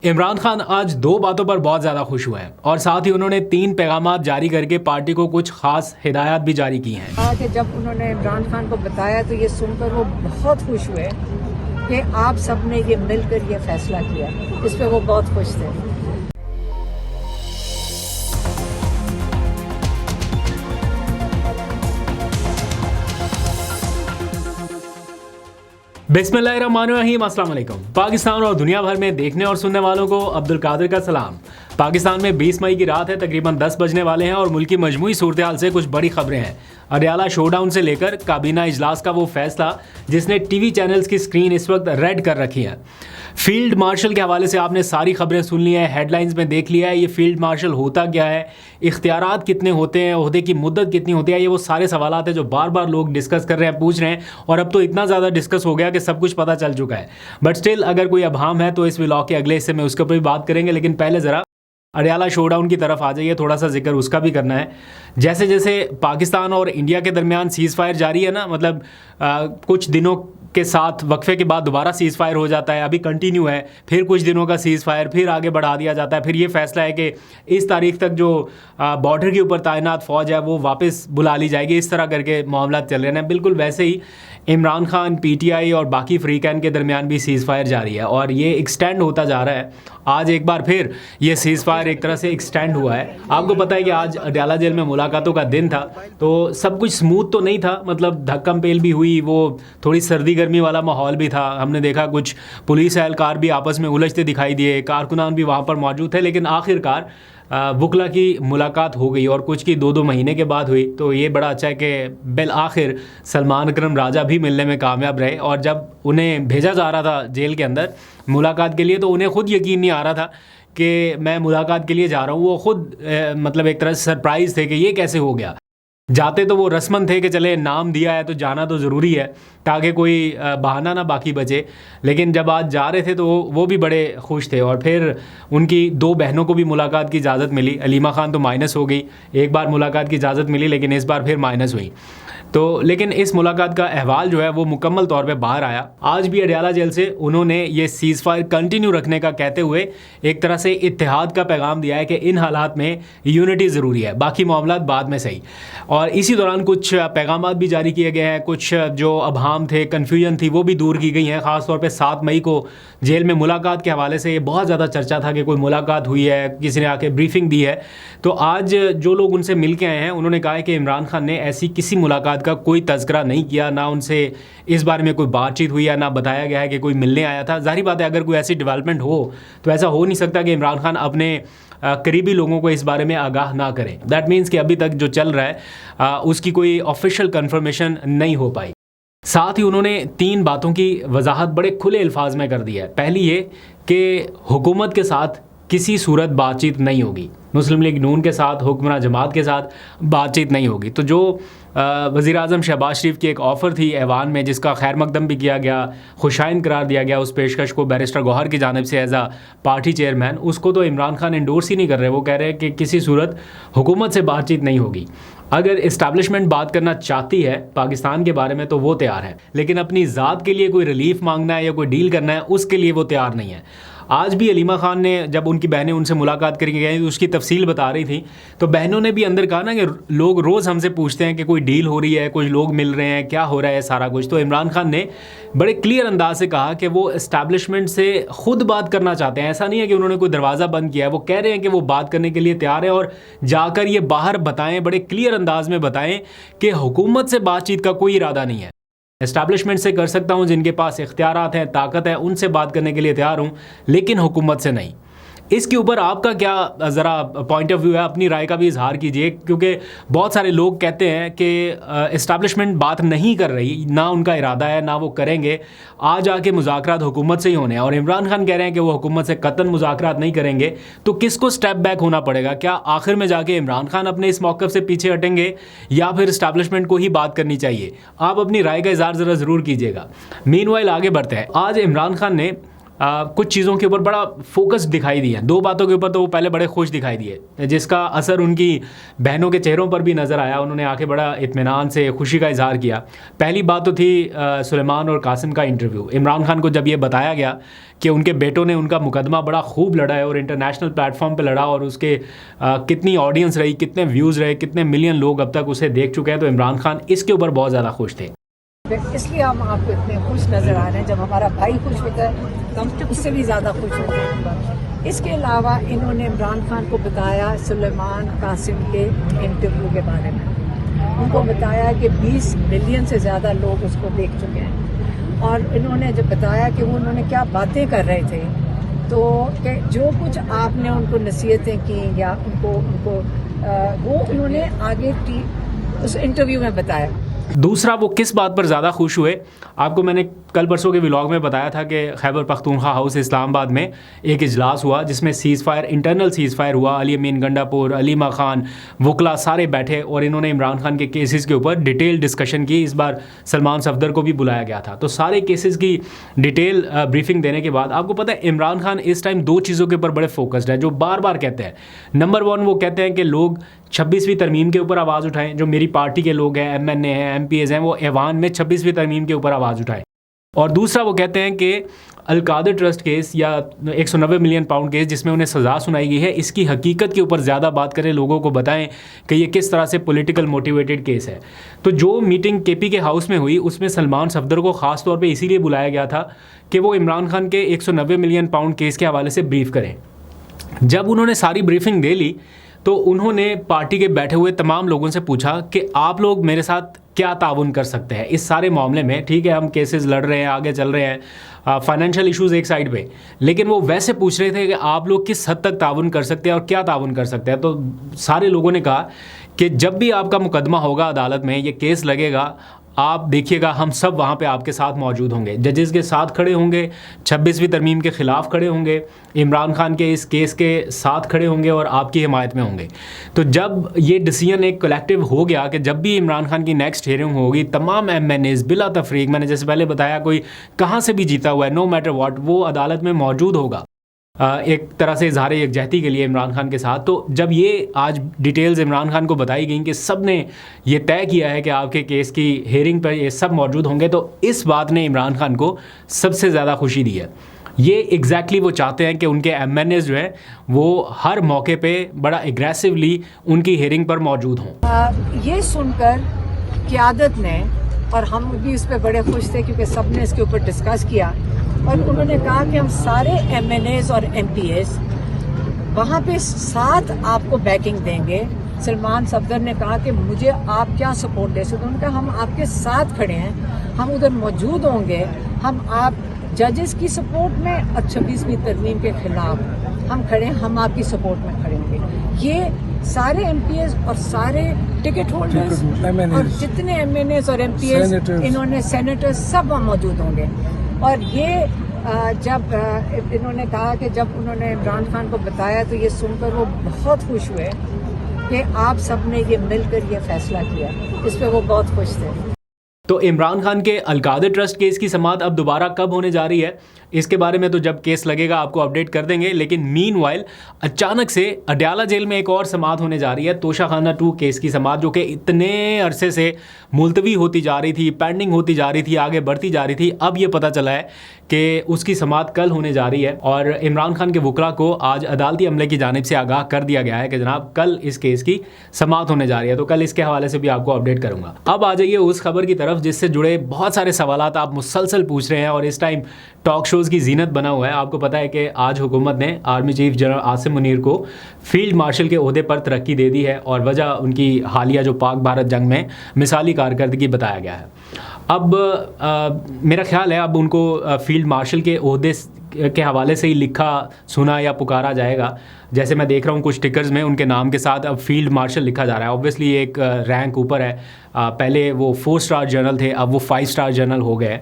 इमरान खान आज दो बातों पर बहुत ज़्यादा खुश हुए हैं और साथ ही उन्होंने 3 पैगामात जारी करके पार्टी को कुछ खास हिदायत भी जारी की हैं। कि जब उन्होंने इमरान खान को बताया तो ये सुनकर वो बहुत खुश हुए कि आप सब ने ये मिलकर ये फैसला किया। इस पे वो बहुत खुश थे। बिस्मिल्लाहिर्रहमानिर्रहीम, अस्सलाम वालेकुम। पाकिस्तान और दुनिया भर में देखने और सुनने वालों को अब्दुल कादिर का सलाम। पाकिस्तान में 20 मई की रात है, तकरीबन 10 बजने वाले हैं और मुल्क की मजमूई सूरत हाल से कुछ बड़ी खबरें हैं। अडयाला शोडाउन से लेकर काबीना इजलास का वो फैसला जिसने टीवी चैनल्स की स्क्रीन इस वक्त रेड कर रखी है। फील्ड मार्शल के हवाले से आपने सारी खबरें सुन ली हैं, हेडलाइंस में देख लिया है। ये फील्ड मार्शल होता क्या है, इख्तियारात कितने होते हैं, ओहदे की मुद्दत कितनी होती है, ये वो सारे सवालात हैं जो बार बार लोग डिस्कस कर रहे हैं, पूछ रहे हैं। और अब तो इतना ज़्यादा डिस्कस हो गया कि सब कुछ पता चल चुका है। बट स्टिल अगर कोई अभाम है तो इस व्लॉग के अगले हिस्से में उसके ऊपर भी बात करेंगे। लेकिन पहले ज़रा अडयाला शोडाउन की तरफ आ जाइए, थोड़ा सा जिक्र उसका भी करना है। जैसे जैसे पाकिस्तान और इंडिया के दरमियान सीज़ फायर जारी है ना, मतलब कुछ दिनों के साथ वक्फे के बाद दोबारा सीज़ फायर हो जाता है, अभी कंटिन्यू है, फिर कुछ दिनों का सीज़ फायर, फिर आगे बढ़ा दिया जाता है, फिर ये फैसला है कि इस तारीख तक जो बॉर्डर के ऊपर तैनात फ़ौज है वो वापस बुला ली जाएगी। इस तरह करके मामला चल रहे हैं। बिल्कुल वैसे ही इमरान खान, पीटीआई और बाकी फ्रीकैन के दरमियान भी सीज़ फायर जारी है और ये एक्सटेंड होता जा रहा है। आज एक बार फिर ये सीज़ फायर एक तरह से एक्सटेंड हुआ है। आपको पता है कि आज अडयाला जेल में मुलाकातों का दिन था, तो सब कुछ स्मूथ तो नहीं था, मतलब धक्कम पेल भी हुई, वो थोड़ी सर्दी गर्मी वाला माहौल भी था। हमने देखा कुछ पुलिस एहलकार भी आपस में उलझते दिखाई दिए, कारकुनान भी वहाँ पर मौजूद थे। लेकिन आखिरकार वकला की मुलाकात हो गई और कुछ की 2-2 महीने के बाद हुई। तो ये बड़ा अच्छा है कि बिल आखिर सलमान अकरम राजा भी मिलने में कामयाब रहे। और जब उन्हें भेजा जा रहा था जेल के अंदर मुलाकात के लिए तो उन्हें ख़ुद यकीन नहीं आ रहा था कि मैं मुलाकात के लिए जा रहा हूँ। वो ख़ुद मतलब एक तरह से सरप्राइज़ थे कि ये कैसे हो गया। जाते तो वो रस्मन थे कि चले नाम दिया है तो जाना तो ज़रूरी है ताकि कोई बहाना ना बाकी बचे। लेकिन जब आज जा रहे थे तो वो भी बड़े खुश थे। और फिर उनकी 2 बहनों को भी मुलाकात की इजाज़त मिली। अलीमा खान तो माइनस हो गई, एक बार मुलाकात की इजाज़त मिली लेकिन इस बार फिर माइनस हुई। तो लेकिन इस मुलाकात का अहवाल जो है वो मुकम्मल तौर पे बाहर आया। आज भी अडयाला जेल से उन्होंने ये सीज़ फायर कंटिन्यू रखने का कहते हुए एक तरह से इत्तेहाद का पैगाम दिया है कि इन हालात में यूनिटी ज़रूरी है, बाकी मामलात बाद में सही। और इसी दौरान कुछ पैगामात भी जारी किए गए हैं, कुछ जो अभाम थे, कन्फ्यूजन थी, वो भी दूर की गई हैं। ख़ास तौर पे 7 मई को जेल में मुलाकात के हवाले से ये बहुत ज़्यादा चर्चा था कि कोई मुलाकात हुई है, किसी ने आके ब्रीफिंग दी है। तो आज जो लोग उनसे मिल के आए हैं उन्होंने कहा है कि इमरान खान ने ऐसी किसी मुलाकात का कोई तज़किरा नहीं किया, ना उनसे इस बारे में कोई बातचीत हुई है, ना बताया गया है कि कोई मिलने आया था। ज़ाहिर बात है अगर कोई ऐसी डेवलपमेंट हो तो ऐसा हो नहीं सकता कि इमरान खान अपने करीबी लोगों को इस बारे में आगाह ना करें। दैट मीन्स कि अभी तक जो चल रहा है उसकी कोई ऑफिशियल कन्फर्मेशन नहीं हो पाई। साथ ही उन्होंने 3 बातों की वजाहत बड़े खुले अल्फाज में कर दी है। पहली ये कि हुकूमत के साथ किसी सूरत बातचीत नहीं होगी, मुस्लिम लीग नून के साथ, हुक्मरान जमात के साथ बातचीत नहीं होगी। तो जो वज़ीर आज़म शहबाज शरीफ की एक ऑफ़र थी ऐवान में जिसका खैर मकदम भी किया गया, खुशाइन करार दिया गया उस पेशकश को बैरिस्टर गौहर की जानिब से एज़ आ पार्टी चेयरमैन, उसको तो इमरान खान एंडोर्स ही नहीं कर रहे। वो कह रहे हैं कि किसी सूरत हुकूमत से बातचीत नहीं होगी। अगर इस्टेब्लिशमेंट बात करना चाहती है पाकिस्तान के बारे में तो वो तैयार है, लेकिन अपनी ज़ात के लिए कोई रिलीफ मांगना है या कोई डील करना है उसके लिए वो तैयार नहीं है। आज भी अलीमा खान ने जब उनकी बहनें उनसे मुलाकात करके गई तो उसकी तफसील बता रही थी, तो बहनों ने भी अंदर कहा ना कि लोग रोज़ हमसे पूछते हैं कि कोई डील हो रही है, कुछ लोग मिल रहे हैं, क्या हो रहा है सारा कुछ। तो इमरान खान ने बड़े क्लियर अंदाज से कहा कि वो इस्टेब्लिशमेंट से ख़ुद बात करना चाहते हैं। ऐसा नहीं है कि उन्होंने कोई दरवाज़ा बंद किया है, वो कह रहे हैं कि वो बात करने के लिए तैयार है और जाकर ये बाहर बताएं, बड़े क्लियर अंदाज में बताएं कि हुकूमत से बातचीत का कोई इरादा नहीं है। एस्टैब्लिशमेंट से कर सकता हूँ, जिनके पास इख्तियारात हैं, ताकत है, उनसे बात करने के लिए तैयार हूँ, लेकिन हुकूमत से नहीं। इसके ऊपर आपका क्या ज़रा पॉइंट ऑफ व्यू है, अपनी राय का भी इजहार कीजिए। क्योंकि बहुत सारे लोग कहते हैं कि इस्टेब्लिशमेंट बात नहीं कर रही, ना उनका इरादा है, ना वो करेंगे, आज आके मुज़ाकरात हुकूमत से ही होने हैं। और इमरान खान कह रहे हैं कि वो हुकूमत से कतन मुज़ाकरात नहीं करेंगे। तो किसको स्टेप बैक होना पड़ेगा? क्या आखिर में जाके इमरान खान अपने इस मौक़िफ़ से पीछे हटेंगे या फिर इस्टेब्लिशमेंट को ही बात करनी चाहिए? आप अपनी राय का इजहार ज़रा ज़रूर कीजिएगा। मीनवाइल आगे बढ़ते हैं। आज इमरान खान ने कुछ चीज़ों के ऊपर बड़ा फोकस दिखाई दिया। दो बातों के ऊपर तो वो पहले बड़े खुश दिखाई दिए, जिसका असर उनकी बहनों के चेहरों पर भी नज़र आया। उन्होंने आके बड़ा इत्मीनान से खुशी का इजहार किया। पहली बात तो थी सुलेमान और कासिम का इंटरव्यू। इमरान खान को जब ये बताया गया कि उनके बेटों ने उनका मुकदमा बड़ा खूब लड़ा है और इंटरनेशनल प्लेटफॉर्म पे लड़ा और उसके कितनी ऑडियंस रही, कितने व्यूज़ रहे, कितने मिलियन लोग अब तक उसे देख चुके हैं, तो इमरान खान इसके ऊपर बहुत ज़्यादा खुश थे। इसलिए हम आपको इतने खुश नज़र आ रहे हैं। जब हमारा भाई खुश होता है तो हम उससे भी ज़्यादा खुश होते हैं। इसके अलावा इन्होंने इमरान खान को बताया सुलेमान कासिम के इंटरव्यू के बारे में। उनको बताया कि 20 मिलियन से ज़्यादा लोग उसको देख चुके हैं और इन्होंने जब बताया कि वो उन्होंने क्या बातें कर रहे थे, तो कि जो कुछ आपने उनको नसीहतें की या उनको वो उन्होंने आगे उस इंटरव्यू में बताया। दूसरा, वो किस बात पर ज़्यादा खुश हुए, आपको मैंने कल परसों के व्लॉग में बताया था कि खैबर पख्तूनख्वा हाउस इस्लामाबाद में एक इजलास हुआ जिसमें इंटरनल सीज़ फायर हुआ। अली अमीन गंडापुर, अलीमा खान, वकला सारे बैठे और इन्होंने इमरान खान के केसेस के ऊपर डिटेल डिस्कशन की। इस बार सलमान सफदर को भी बुलाया गया था। तो सारे केसेस की डिटेल ब्रीफिंग देने के बाद आपको पता है इमरान खान इस टाइम दो चीज़ों के ऊपर बड़े फोकस्ड है, जो बार बार कहते हैं। नंबर 1, वो कहते हैं कि लोग 26वीं तरमीम के ऊपर आवाज़ उठाएं। जो मेरी पार्टी के लोग हैं, MNA हैं, MPs हैं, वो ऐवान में 26वीं तरमीम के ऊपर आवाज़ उठाएं। और दूसरा, वो कहते हैं कि अल-कादर ट्रस्ट केस या 190 मिलियन पाउंड केस जिसमें उन्हें सज़ा सुनाई गई है, इसकी हकीकत के ऊपर ज़्यादा बात करें, लोगों को बताएं कि ये किस तरह से पॉलिटिकल मोटिवेटेड केस है। तो जो मीटिंग KP के हाउस में हुई उसमें सलमान सफदर को ख़ास तौर पे इसीलिए बुलाया गया था कि वो इमरान खान के 190 मिलियन पाउंड केस के हवाले से ब्रीफ करें। जब उन्होंने सारी ब्रीफिंग दे ली तो उन्होंने पार्टी के बैठे हुए तमाम लोगों से पूछा कि आप लोग मेरे साथ क्या ताउन कर सकते हैं इस सारे मामले में। ठीक है, हम केसेस लड़ रहे हैं, आगे चल रहे हैं, फाइनेंशियल इश्यूज़ एक साइड पे, लेकिन वो वैसे पूछ रहे थे कि आप लोग किस हद तक ताउन कर सकते हैं और क्या ताउन कर सकते हैं। तो सारे लोगों ने कहा कि जब भी आपका मुकदमा होगा अदालत में, ये केस लगेगा, आप देखिएगा हम सब वहाँ पे आपके साथ मौजूद होंगे, जजेस के साथ खड़े होंगे, 26वीं तरमीम के ख़िलाफ़ खड़े होंगे, इमरान खान के इस केस के साथ खड़े होंगे और आपकी हिमायत में होंगे। तो जब ये डिसीजन एक कलेक्टिव हो गया कि जब भी इमरान खान की नेक्स्ट हियरिंग होगी, तमाम MNAs बिला तफरीक, मैंने जैसे पहले बताया, कोई कहाँ से भी जीता हुआ है, नो मैटर व्हाट, वो अदालत में मौजूद होगा एक तरह से इजहार यकजहती के लिए इमरान खान के साथ। तो जब ये आज डिटेल्स इमरान खान को बताई गई कि सब ने ये तय किया है कि आपके केस की हेयरिंग पर ये सब मौजूद होंगे, तो इस बात ने इमरान खान को सबसे ज़्यादा खुशी दी है। ये एग्जैक्टली वो चाहते हैं कि उनके MNAs जो हैं वो हर मौके पे बड़ा एग्रेसिवली उनकी हेयरिंग पर मौजूद हों। ये सुनकर क़यादत ने, और हम भी इस पर बड़े खुश थे क्योंकि सब ने इसके ऊपर डिस्कस किया और उन्होंने कहा कि हम सारे MNAs और MPs वहाँ पे साथ आपको बैकिंग देंगे। सलमान सफदर ने कहा कि मुझे आप क्या सपोर्ट दे सकते हैं। उन्होंने कहा हम आपके साथ खड़े हैं, हम उधर मौजूद होंगे, हम आप जजेस की सपोर्ट में और 26वीं तरमीम के खिलाफ हम खड़े हैं, हम आपकी सपोर्ट में खड़े होंगे। ये सारे MPs और सारे टिकट होल्डर्स और जितने MNAs और MPs, इन्होंने सेनेटर्स सब मौजूद होंगे। और ये जब इन्होंने कहा कि जब उन्होंने इमरान खान को बताया तो ये सुनकर वो बहुत खुश हुए कि आप सब ने ये मिलकर ये फैसला किया। इस पे वो बहुत खुश थे। तो इमरान खान के अल-कादर ट्रस्ट केस की समाअत अब दोबारा कब होने जा रही है, इसके बारे में तो जब केस लगेगा आपको अपडेट कर देंगे। लेकिन मीनवाइल अचानक से अडयाला जेल में एक और समाअत होने जा रही है, तोशाखाना 2 केस की समाअत, जो कि इतने अरसे से मुलतवी होती जा रही थी, पेंडिंग होती जा रही थी, आगे बढ़ती जा रही थी। अब ये पता चला है कि उसकी समाअत कल होने जा रही है और इमरान खान के वकला को आज अदालती अमले की जानिब से आगाह कर दिया गया है कि जनाब कल इस केस की समाअत होने जा रही है। तो कल इसके हवाले से भी आपको अपडेट करूंगा। अब आ जाइए उस खबर की तरफ जिससे जुड़े बहुत सारे सवालात आप मुसलसल पूछ रहे हैं और इस टाइम टॉक शोज़ की जीनत बना हुआ है। आपको पता है कि आज हुकूमत ने army chief general Asim Munir को फील्ड मार्शल के ओहदे पर तरक्की दे दी है और वजह उनकी हालिया जो पाक भारत जंग में मिसाली कारकर्दगी बताया गया है। अब मेरा ख्याल है अब उनको फील्ड मार्शल के ओहदे के हवाले से ही लिखा सुना या पुकारा जाएगा। जैसे मैं देख रहा हूँ कुछ टिकर्स में उनके नाम के साथ अब फील्ड मार्शल लिखा जा रहा है। ऑब्वियसली एक रैंक ऊपर है, पहले वो 4 स्टार जनरल थे, अब वो 5 स्टार जनरल हो गए।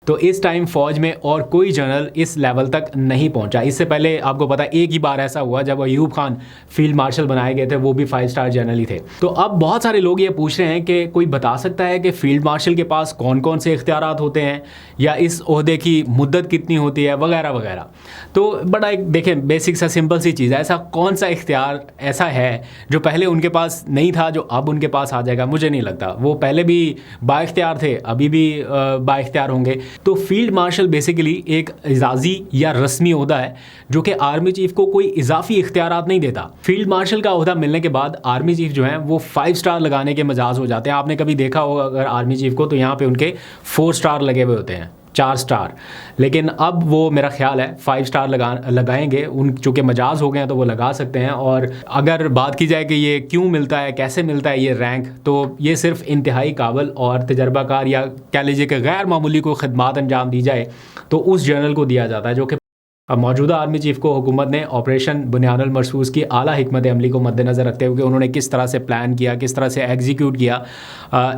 तो इस टाइम फ़ौज में और कोई जनरल इस लेवल तक नहीं पहुंचा। इससे पहले आपको पता है एक ही बार ऐसा हुआ जब अयूब खान फील्ड मार्शल बनाए गए थे, वो भी 5 स्टार जनरल ही थे। तो अब बहुत सारे लोग ये पूछ रहे हैं कि कोई बता सकता है कि फील्ड मार्शल के पास कौन कौन से इख्तियारात होते हैं या इस ओहदे की मुद्दत कितनी होती है वगैरह वगैरह। तो बड़ा एक देखें बेसिक सा सिंपल सी चीज़ है, ऐसा कौन सा इख्तियार ऐसा है जो पहले उनके पास नहीं था जो अब उनके पास आ जाएगा? मुझे नहीं लगता। वो पहले भी बाइख्तियार थे, अभी भी बाइख्तियार होंगे। तो फील्ड मार्शल बेसिकली एक इजाज़ी या रस्मी ओहदा है जो कि आर्मी चीफ को कोई इजाफी इख्तियारात नहीं देता। फील्ड मार्शल का ओहदा मिलने के बाद आर्मी चीफ जो है वो 5 स्टार लगाने के मजाज हो जाते हैं। आपने कभी देखा होगा अगर आर्मी चीफ को, तो यहाँ पे उनके 4 स्टार लगे हुए होते हैं, 4 स्टार। लेकिन अब वो मेरा ख्याल है 5 स्टार लगाएंगे। उन चूँकि मजाज हो गए हैं तो वो लगा सकते हैं। और अगर बात की जाए कि ये क्यों मिलता है, कैसे मिलता है ये रैंक, तो ये सिर्फ इंतहाई काबिल और तजर्बाकार या कह लीजिए कि गैर मामूली कोई खिदमात अंजाम दी जाए तो उस जनरल को दिया जाता है, जो कि अब मौजूदा आर्मी चीफ को हुकूमत ने ऑपरेशन बुनियानुल मरसूस की आला हिकमत अमली को मद्देनज़र रखते हुए उन्होंने किस तरह से प्लान किया, किस तरह से एग्जीक्यूट किया,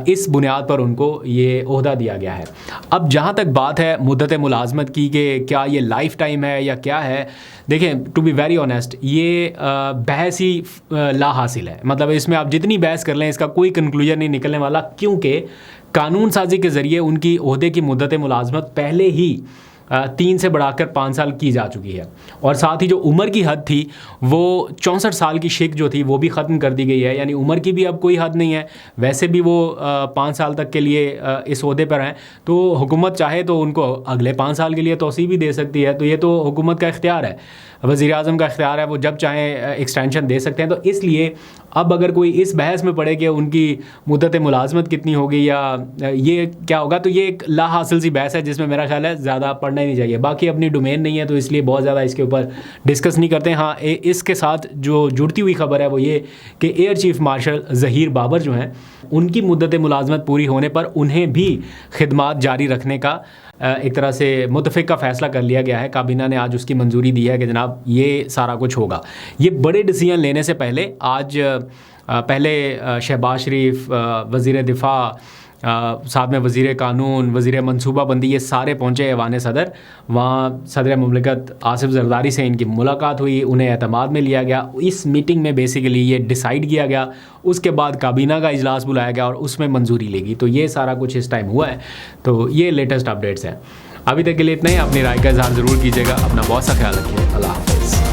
इस बुनियाद पर उनको ये ओहदा दिया गया है। अब जहाँ तक बात है मुद्दत मुलाजमत की कि क्या ये लाइफ टाइम है या क्या है, देखें टू बी वेरी ऑनेस्ट ये बहस ही ला हासिल है। मतलब इसमें आप जितनी बहस कर लें इसका कोई कंक्लूजन नहीं निकलने वाला, क्योंकि कानून साजी के ज़रिए उनकी ओहदे की मुद्दत मुलाजमत पहले ही 3 से बढ़ाकर 5 साल की जा चुकी है। और साथ ही जो उम्र की हद थी वो 64 साल की शिक जो थी वो भी ख़त्म कर दी गई है। यानी उम्र की भी अब कोई हद नहीं है। वैसे भी वो 5 साल तक के लिए इस ओहदे पर हैं, तो हुकूमत चाहे तो उनको अगले 5 साल के लिए तोसी भी दे सकती है। तो ये तो हुकूमत का इख्तियार है, वज़ीर आज़म का इख्तियार है, वो जब चाहें एक्सटेंशन दे सकते हैं। तो इसलिए अब अगर कोई इस बहस में पड़े कि उनकी मुद्दत मुलाजमत कितनी होगी या ये क्या होगा, तो ये एक ला हासिल सी बहस है जिसमें मेरा ख्याल है ज़्यादा पढ़ना ही नहीं चाहिए। बाकी अपनी डोमेन नहीं है तो इसलिए बहुत ज़्यादा इसके ऊपर डिस्कस नहीं करते हैं। हाँ, इसके साथ जो जुड़ती हुई खबर है वो ये कि air chief marshal Zaheer Babar जो हैं उनकी मुद्दत मुलाजमत पूरी होने पर उन्हें भी खिदमात जारी रखने का एक तरह से मुतफ़िक़ का फ़ैसला कर लिया गया है। काबीना ने आज उसकी मंजूरी दी है कि जनाब ये सारा कुछ होगा। ये बड़े डिसीजन लेने से पहले आज पहले शहबाज शरीफ, वज़ीर दिफ़ा, साथ में वज़ीर कानून, वज़ीर मनसूबाबंदी, ये सारे पहुँचे ऐवान सदर। वहाँ सदर मुमलिकत आसिफ ज़रदारी से इनकी मुलाकात हुई, उन्हें एतमाद में लिया गया। इस मीटिंग में बेसिकली ये डिसाइड किया गया, उसके बाद काबीना का इजलास बुलाया गया और उसमें मंजूरी लेगी। तो ये सारा कुछ इस टाइम हुआ है। तो ये लेटेस्ट अपडेट्स हैं। अभी तक के लिए इतना ही। अपनी राय का इज़हार ज़रूर कीजिएगा। अपना बहुत सा ख्याल रखिए। अल्लाह हाफ़िज़।